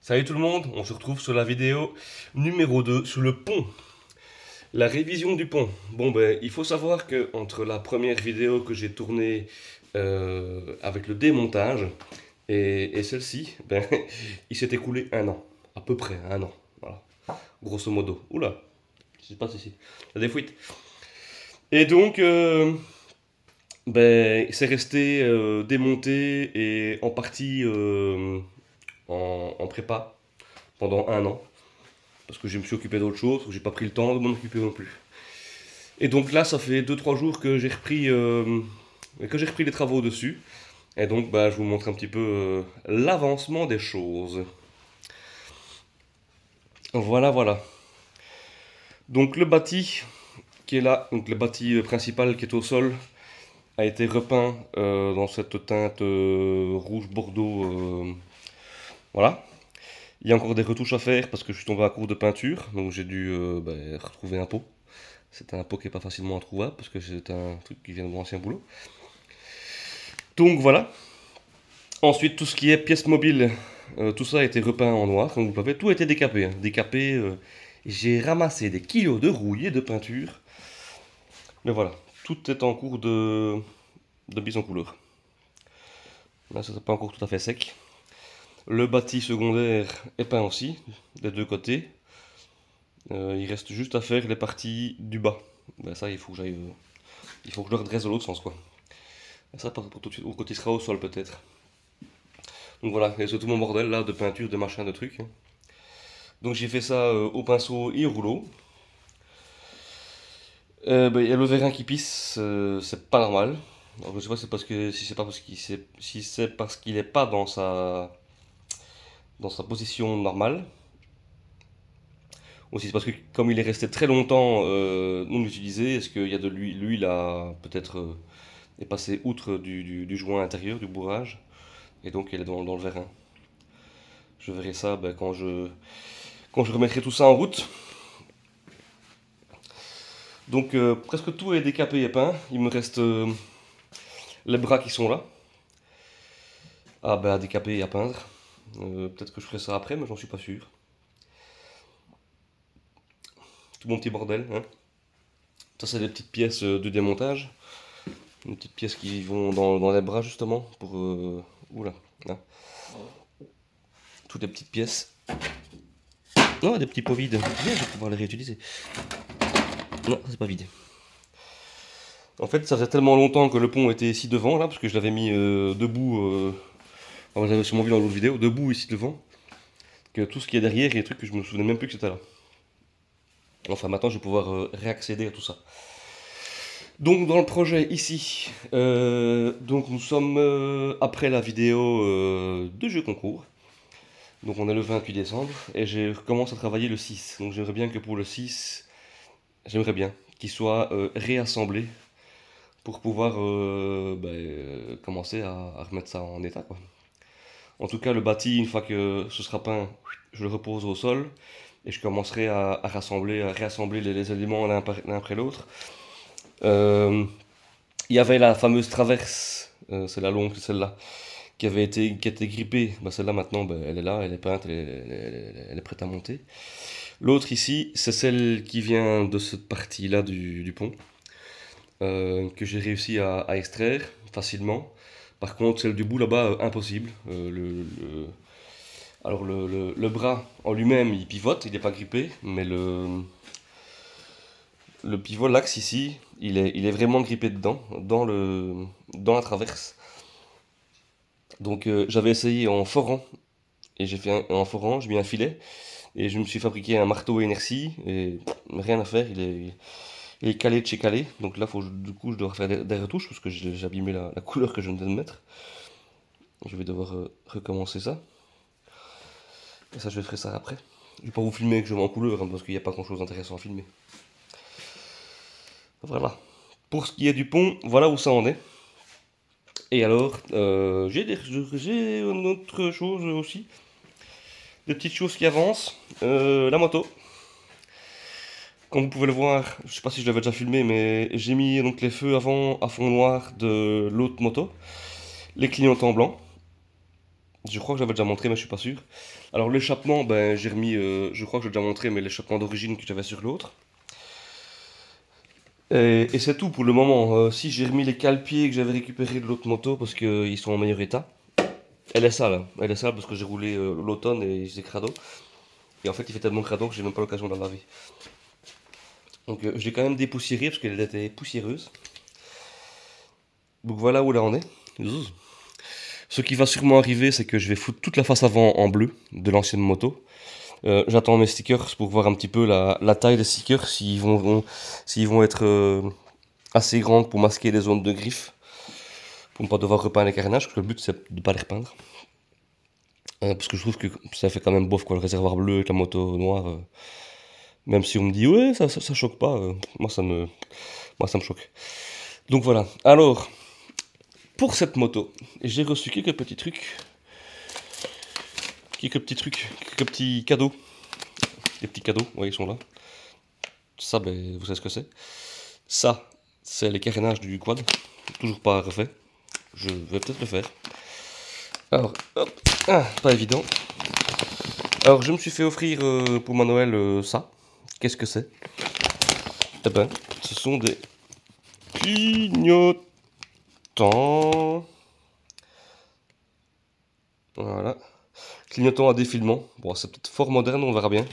Salut tout le monde, on se retrouve sur la vidéo numéro 2 sur le pont. La révision du pont. Bon ben, il faut savoir que entre la première vidéo que j'ai tournée avec le démontage et celle-ci, ben, il s'est écoulé un an. À peu près un an. Voilà. Grosso modo. Oula, je sais pas si il y a des fuites. Et donc, ben, c'est resté démonté et en partie en prépa pendant un an. Parce que je me suis occupé d'autre chose, j'ai pas pris le temps de m'en occuper non plus. Et donc là, ça fait 2 3 jours que j'ai repris les travaux dessus. Et donc, bah, je vous montre un petit peu l'avancement des choses. Voilà, voilà. Donc le bâti qui est là, donc le bâti principal qui est au sol, a été repeint dans cette teinte rouge bordeaux. Voilà. Il y a encore des retouches à faire parce que je suis tombé à court de peinture, donc j'ai dû retrouver un pot. C'est un pot qui n'est pas facilement introuvable parce que c'est un truc qui vient de mon ancien boulot. Donc voilà. Ensuite, tout ce qui est pièces mobiles, tout ça a été repeint en noir, comme vous le savez. Tout a été décapé, hein. Décapé, j'ai ramassé des kilos de rouille et de peinture. Mais voilà, tout est en cours de mise en couleur. Là, ça n'est pas encore tout à fait sec. Le bâti secondaire est peint aussi, des deux côtés. Il reste juste à faire les parties du bas. Ben ça, il faut que j'aille, il faut que je le redresse de l'autre sens, quoi. Ça, pour tout de suite, quand il sera au sol, peut-être. Donc voilà, et c'est tout mon bordel là de peinture, de machin, de trucs. Donc j'ai fait ça au pinceau et au rouleau. Ben, il y a le vérin qui pisse, c'est pas normal. Alors, je sais pas si c'est pas parce si c'est parce qu'il est pas dans sa position normale, ou si c'est parce que comme il est resté très longtemps non utilisé, est-ce qu'il y a de l'huile a peut-être est passée outre du joint intérieur, du bourrage, et donc elle est dans le vérin. Je verrai ça ben, quand je remettrai tout ça en route. Donc presque tout est décapé et peint. Il me reste les bras qui sont là. Ah ben à décaper et à peindre. Peut-être que je ferai ça après, mais j'en suis pas sûr. Tout mon petit bordel. Hein. Ça c'est des petites pièces de démontage. Des petites pièces qui vont dans les bras justement. Pour... oula. Là. Toutes les petites pièces. Non, des petits pots vides. Bien, je vais pouvoir les réutiliser. Non, c'est pas vide. En fait, ça faisait tellement longtemps que le pont était ici devant, là, parce que je l'avais mis debout. Vous l'avez sûrement vu dans l'autre vidéo, debout ici devant. Que tout ce qui est derrière, il y a des trucs que je me souvenais même plus que c'était là. Enfin, maintenant, je vais pouvoir réaccéder à tout ça. Donc, dans le projet ici, donc nous sommes après la vidéo de jeu concours. Donc, on est le 28 décembre et je commence à travailler le 6. Donc, j'aimerais bien que pour le 6, j'aimerais bien qu'il soit réassemblé pour pouvoir commencer à remettre ça en état, quoi. En tout cas, le bâti, une fois que ce sera peint, je le repose au sol et je commencerai à rassembler, à réassembler les éléments l'un après l'autre. Il y avait la fameuse traverse, c'est la longue, celle-là, qui était grippée. Bah, celle-là maintenant, bah, elle est là, elle est peinte, elle est prête à monter. L'autre ici, c'est celle qui vient de cette partie-là du pont, que j'ai réussi à extraire facilement. Par contre, celle du bout là-bas, impossible. Alors le bras en lui-même, il pivote, il n'est pas grippé, mais le pivot, l'axe ici, il est vraiment grippé dedans, dans la traverse. Donc j'avais essayé en forant, et j'ai fait en forant, j'ai mis un filet, et je me suis fabriqué un marteau à inertie, et rien à faire, il est calé de chez calé. Donc là, du coup, je dois faire des retouches, parce que j'ai abîmé la couleur que je venais de mettre. Je vais devoir recommencer ça. Et ça, je ferai ça après. Je vais pas vous filmer que je vais en couleur, hein, parce qu'il n'y a pas grand chose d'intéressant à filmer. Voilà. Pour ce qui est du pont, voilà où ça en est. Et alors, j'ai une autre chose aussi. Des petites choses qui avancent. La moto. Comme vous pouvez le voir, je sais pas si je l'avais déjà filmé, mais j'ai mis donc les feux avant à fond noir de l'autre moto. Les clignotants blancs. Je crois que j'avais déjà montré, mais je suis pas sûr. Alors l'échappement, ben j'ai remis, je crois que j'ai déjà montré, mais l'échappement d'origine que j'avais sur l'autre. Et c'est tout pour le moment. Si j'ai remis les cale-pieds que j'avais récupérés de l'autre moto parce qu'ils sont en meilleur état. Elle est sale, hein. Elle est sale parce que j'ai roulé l'automne et c'est crado. Et en fait, il fait tellement crado que j'ai même pas l'occasion de la laver. Donc j'ai quand même dépoussiéré parce qu'elle était poussiéreuse. Donc voilà où là on est. Zzzz. Ce qui va sûrement arriver, c'est que je vais foutre toute la face avant en bleu de l'ancienne moto. J'attends mes stickers pour voir un petit peu la taille des stickers, s'ils vont être assez grands pour masquer les zones de griffes, pour ne pas devoir repeindre les carénages, parce que le but c'est de ne pas les repeindre. Parce que je trouve que ça fait quand même bof quoi, le réservoir bleu avec la moto noire. Même si on me dit ouais ça choque pas, moi ça me choque. Donc voilà. Alors pour cette moto, j'ai reçu quelques petits trucs, quelques petits cadeaux. Les petits cadeaux, ouais ils sont là. Ça ben vous savez ce que c'est. Ça c'est les carénages du quad, toujours pas refait. Je vais peut-être le faire. Alors hop, pas évident. Alors je me suis fait offrir pour ma Noël ça. Qu'est-ce que c'est? Eh ben, ce sont des clignotants. Voilà. Clignotants à défilement. Bon, c'est peut-être fort moderne, on verra bien.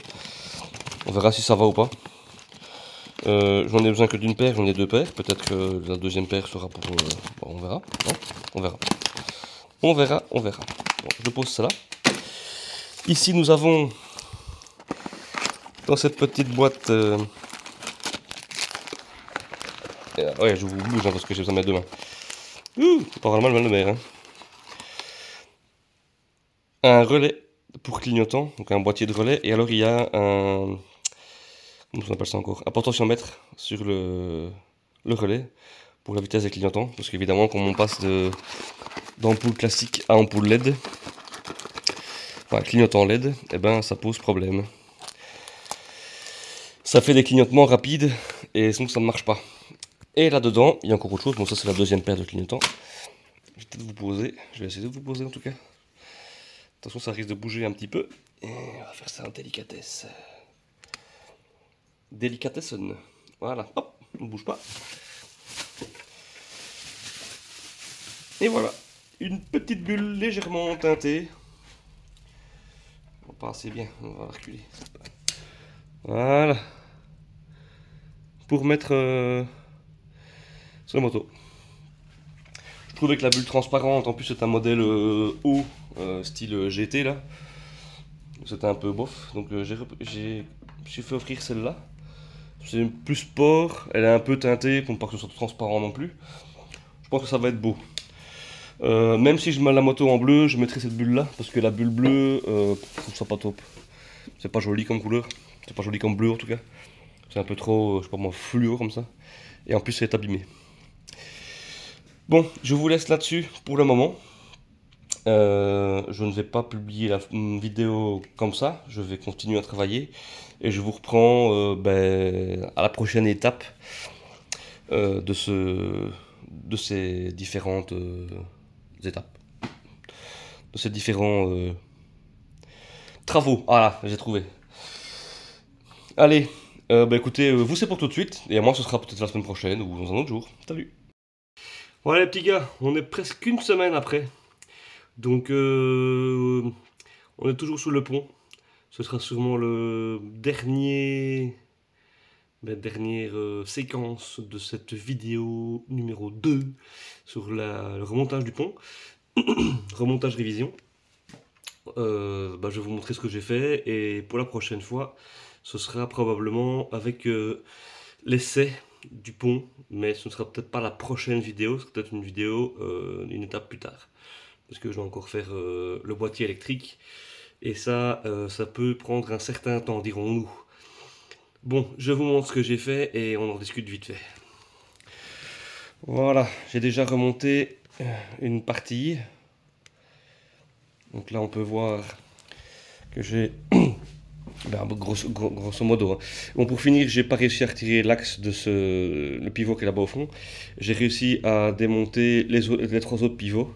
On verra si ça va ou pas. J'en ai besoin que d'une paire, j'en ai deux paires. Peut-être que la deuxième paire sera pour... bon, on verra. Non, on verra. On verra. Bon, je pose ça là. Ici, nous avons... Dans cette petite boîte... ouais, je vous bouge hein, parce que j'ai besoin de mes deux mains. C'est pas vraiment le mal de mer. Hein. Un relais pour clignotant, donc un boîtier de relais. Et alors, il y a un... Comment on appelle ça encore? Un potentiomètre sur le relais pour la vitesse des clignotants. Parce qu'évidemment, quand on passe d'ampoule classique à ampoule LED, enfin clignotant LED, eh ben, ça pose problème. Ça fait des clignotements rapides et donc ça ne marche pas. Et là-dedans, il y a encore autre chose. Bon, ça, c'est la deuxième paire de clignotants. Je vais peut-être vous poser. Je vais essayer de vous poser en tout cas. Attention, ça risque de bouger un petit peu. Et on va faire ça en délicatesse. Délicatessen. Voilà. Hop, on ne bouge pas. Et voilà. Une petite bulle légèrement teintée. Pas assez bien. On va reculer. Voilà. Pour mettre sur la moto. Je trouvais que la bulle transparente, en plus c'est un modèle haut, style GT là. C'était un peu bof, donc je me suis fait offrir celle-là. C'est plus sport, elle est un peu teintée pour pas que ce soit transparent non plus. Je pense que ça va être beau. Même si je mets la moto en bleu, je mettrai cette bulle là, parce que la bulle bleue, je trouve ça pas top. C'est pas joli comme couleur, c'est pas joli comme bleu en tout cas. C'est un peu trop, je sais pas moi, fluo comme ça. Et en plus, c'est abîmé. Bon, je vous laisse là-dessus pour le moment. Je ne vais pas publier la vidéo comme ça. Je vais continuer à travailler. Et je vous reprends à la prochaine étape de ces différentes étapes. De ces différents travaux. Voilà, j'ai trouvé. Allez. Écoutez, vous c'est pour tout de suite, et à moi ce sera peut-être la semaine prochaine ou dans un autre jour. Salut. Voilà les petits gars, on est presque une semaine après. Donc on est toujours sous le pont. Ce sera sûrement le dernière séquence de cette vidéo numéro 2 sur le remontage du pont. Remontage révision. Je vais vous montrer ce que j'ai fait, et pour la prochaine fois, ce sera probablement avec l'essai du pont, mais ce ne sera peut-être pas la prochaine vidéo, c'est peut-être une vidéo une étape plus tard. Parce que je dois encore faire le boîtier électrique, et ça peut prendre un certain temps, dirons-nous. Bon, je vous montre ce que j'ai fait et on en discute vite fait. Voilà, j'ai déjà remonté une partie. Donc là on peut voir que j'ai... grosso modo. Hein. Bon, pour finir, j'ai pas réussi à retirer l'axe de le pivot qui est là-bas au fond. J'ai réussi à démonter les trois autres pivots.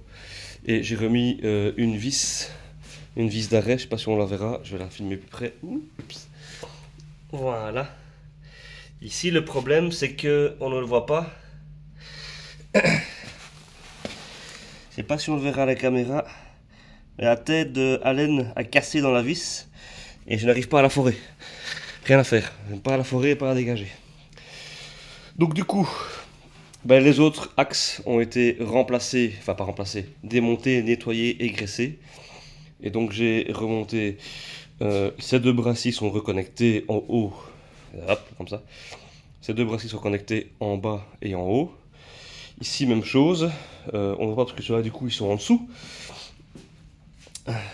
Et j'ai remis une vis d'arrêt, je sais pas si on la verra, je vais la filmer plus près. Oups. Voilà. Ici le problème c'est que on ne le voit pas. Je sais pas si on le verra à la caméra. La tête de Allen a cassé dans la vis et je n'arrive pas à la forer. Rien à faire, pas à la forer, pas à dégager. Donc du coup, ben, les autres axes ont été remplacés, enfin pas remplacés, démontés, nettoyés et graissés. Et donc j'ai remonté, ces deux bras-ci sont reconnectés en haut, hop, comme ça. Ces deux bras-ci sont connectés en bas et en haut. Ici même chose, on ne voit pas parce que ceux-là du coup ils sont en dessous.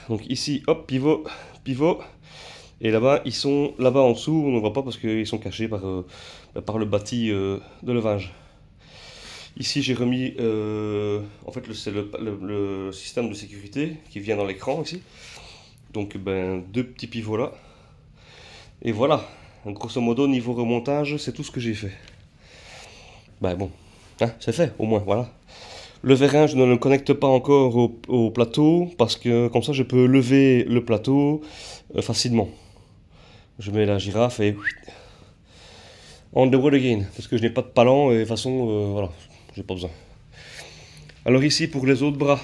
Donc ici, hop, pivot, pivot. Et là-bas, ils sont là-bas en dessous, on ne voit pas parce qu'ils sont cachés par le bâti de levage. Ici, j'ai remis, en fait, c'est le système de sécurité qui vient dans l'écran ici. Donc, ben, deux petits pivots là. Et voilà, grosso modo, niveau remontage, c'est tout ce que j'ai fait. Ben bon, hein, c'est fait, au moins, voilà. Le vérin, je ne le connecte pas encore au plateau parce que comme ça, je peux lever le plateau facilement. Je mets la girafe et on the road again, parce que je n'ai pas de palan et de toute façon, voilà, j'ai pas besoin. Alors ici pour les autres bras,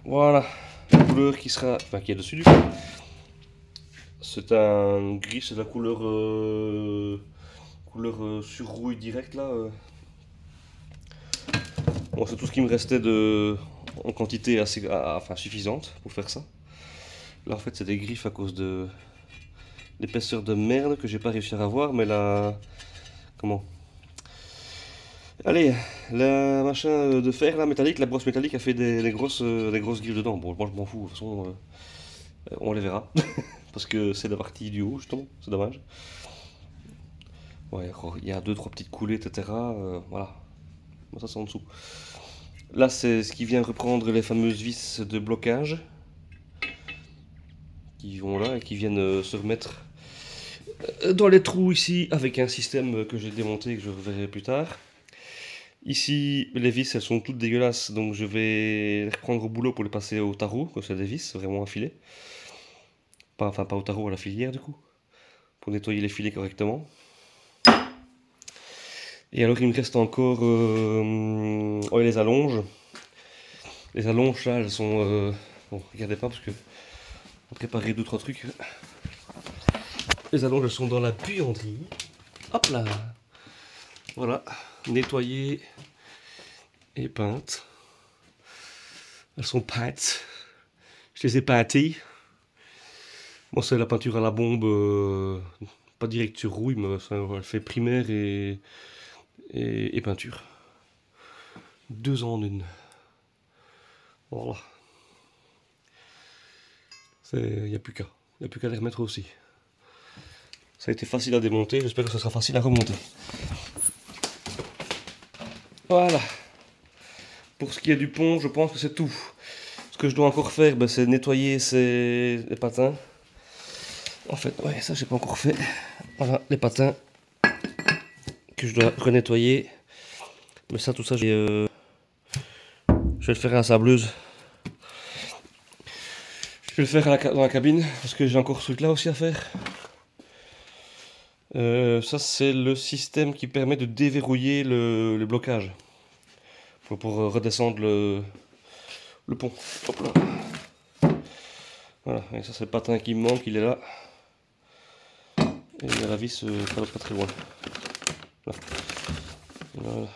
voilà, la couleur qui sera, enfin qui est dessus du coup. C'est un gris, c'est de la couleur, sur rouille direct là. Bon, c'est tout ce qui me restait en quantité assez, enfin suffisante pour faire ça. Là en fait c'est des griffes à cause de l'épaisseur de merde que j'ai pas réussi à avoir, mais la... Comment? Allez, la machin de fer, la métallique, la brosse métallique a fait des grosses griffes dedans. Bon, moi je m'en fous, de toute façon, on les verra. Parce que c'est la partie du haut, justement, c'est dommage. Ouais, il y a 2-3 petites coulées, etc. Voilà, ça c'est en dessous. Là, c'est ce qui vient reprendre les fameuses vis de blocage. Qui vont là et qui viennent se remettre dans les trous ici avec un système que j'ai démonté et que je reverrai plus tard. Ici, les vis elles sont toutes dégueulasses donc je vais les reprendre au boulot pour les passer au tarot, comme c'est des vis vraiment affilées. Enfin, pas au tarot, à la filière du coup, pour nettoyer les filets correctement. Et alors, il me reste encore les allonges. Les allonges là, elles sont. Bon, regardez pas parce que on a préparé 2-3 trucs. Les allonges elles sont dans la buanderie. Hop là! Voilà, nettoyées et peintes. Elles sont peintes. Je les ai peintées. Bon, c'est la peinture à la bombe, pas direct sur rouille, mais ça, elle fait primaire et peinture. 2 en 1. Voilà. Il n'y a plus qu'à. Il n'y a plus qu'à les remettre aussi. Ça a été facile à démonter, j'espère que ce sera facile à remonter. Voilà. Pour ce qui est du pont, je pense que c'est tout. Ce que je dois encore faire, ben, c'est nettoyer les patins. En fait, ouais, ça j'ai pas encore fait. Voilà, les patins que je dois renettoyer. Mais ça, tout ça, je vais le faire à la sableuse. Je vais le faire dans la cabine, parce que j'ai encore ce truc là aussi à faire. Ça, c'est le système qui permet de déverrouiller le blocage. Pour redescendre le pont. Hop là. Voilà, et ça c'est le patin qui me manque, il est là. Et la vis pas très loin. Voilà.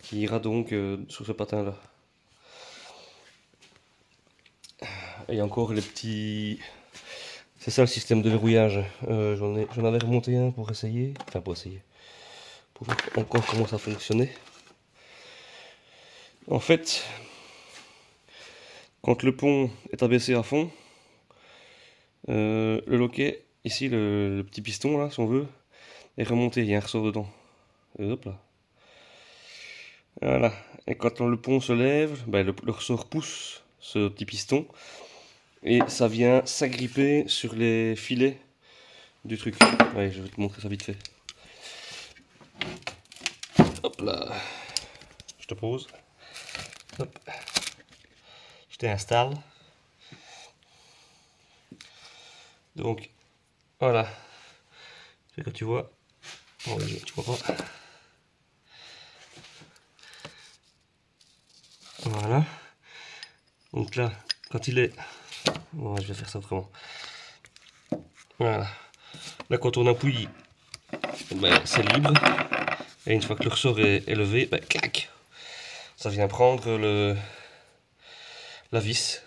Qui ira donc sur ce patin là. Et encore les petits... C'est ça le système de verrouillage. J'en avais remonté un pour essayer. Enfin pour essayer. Pour voir encore comment ça fonctionnait. En fait, quand le pont est abaissé à fond, le loquet, ici le petit piston là si on veut, est remonté, il y a un ressort dedans. Et hop là. Voilà. Et quand le pont se lève, ben, le ressort pousse ce petit piston et ça vient s'agripper sur les filets du truc. Ouais, je vais te montrer ça vite fait. Hop Voilà. Je te pose. Hop. Je t'installe. Donc, voilà. C'est que tu vois. Bon, tu vois pas. Voilà. Donc là, quand il est... Bon, je vais faire ça autrement. Voilà. Là, quand on appuie, ben, c'est libre. Et une fois que le ressort est levé, ben, clac, ça vient prendre la vis.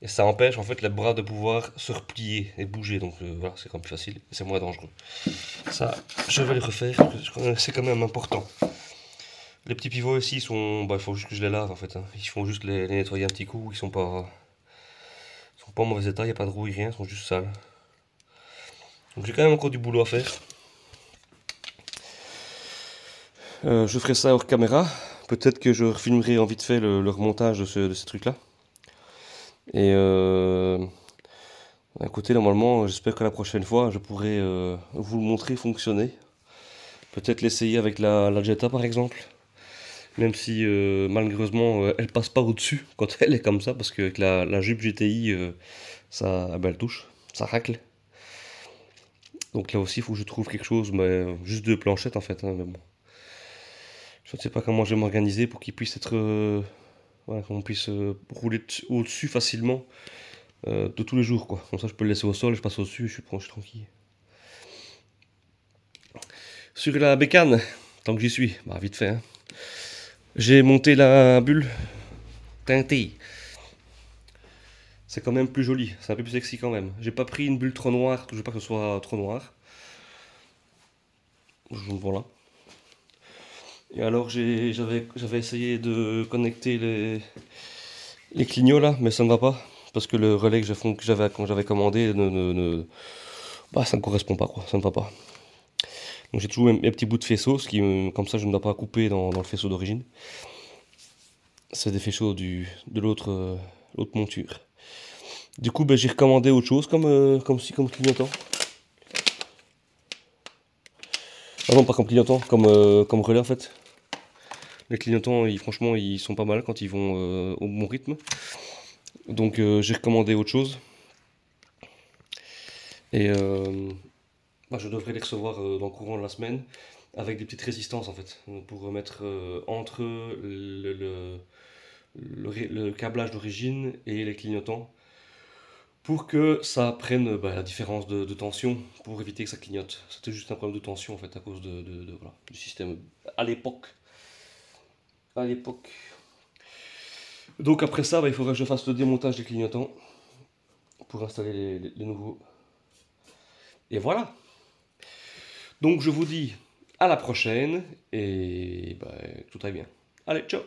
Et ça empêche en fait les bras de pouvoir se replier et bouger. Donc voilà, c'est quand même plus facile et c'est moins dangereux. Ça, je vais le refaire, c'est quand même important. Les petits pivots ici sont... Bah, il faut juste que je les lave en fait. Hein. Ils font juste les nettoyer un petit coup. Ils sont pas en mauvais état, il n'y a pas de rouille, rien, ils sont juste sales. Donc j'ai quand même encore du boulot à faire. Je ferai ça hors caméra. Peut-être que je refilmerai en vite fait le remontage de ces trucs-là. Et d'un côté, normalement, j'espère que la prochaine fois, je pourrai vous le montrer fonctionner. Peut-être l'essayer avec la Jetta par exemple. Même si malheureusement elle passe pas au-dessus quand elle est comme ça, parce qu'avec la jupe GTI, ça, ben, elle touche, ça racle. Donc là aussi, il faut que je trouve quelque chose, mais juste deux planchettes en fait. Hein, mais bon. Je ne sais pas comment je vais m'organiser pour qu'il puisse être, voilà, qu'on puisse rouler au-dessus facilement de tous les jours, quoi. Comme ça, je peux le laisser au sol, je passe au-dessus, je suis tranquille. Sur la bécane, tant que j'y suis, bah vite fait. Hein. J'ai monté la bulle teintée. C'est quand même plus joli, c'est un peu plus sexy quand même. J'ai pas pris une bulle trop noire, je veux pas que ce soit trop noir. Voilà. Et alors j'avais essayé de connecter les clignots là, mais ça ne va pas. Parce que le relais que j'avais commandé, bah, ça ne correspond pas, quoi, ça ne va pas. Donc j'ai toujours mes petits bouts de faisceau, comme ça je ne dois pas couper dans le faisceau d'origine. C'est des faisceaux de l'autre monture. Du coup, ben, j'ai recommandé autre chose comme clignotant. Ah non, pas comme clignotant, comme relais en fait. Les clignotants, franchement, ils sont pas mal quand ils vont au bon rythme. Donc j'ai recommandé autre chose. Et bah, je devrais les recevoir dans le courant de la semaine avec des petites résistances en fait. Pour mettre entre le câblage d'origine et les clignotants. Pour que ça prenne bah, la différence de tension pour éviter que ça clignote. C'était juste un problème de tension en fait à cause voilà, du système à l'époque. Donc après ça, bah, il faudra que je fasse le démontage des clignotants pour installer les nouveaux. Et voilà. Donc je vous dis à la prochaine et bah, tout très bien. Allez, ciao.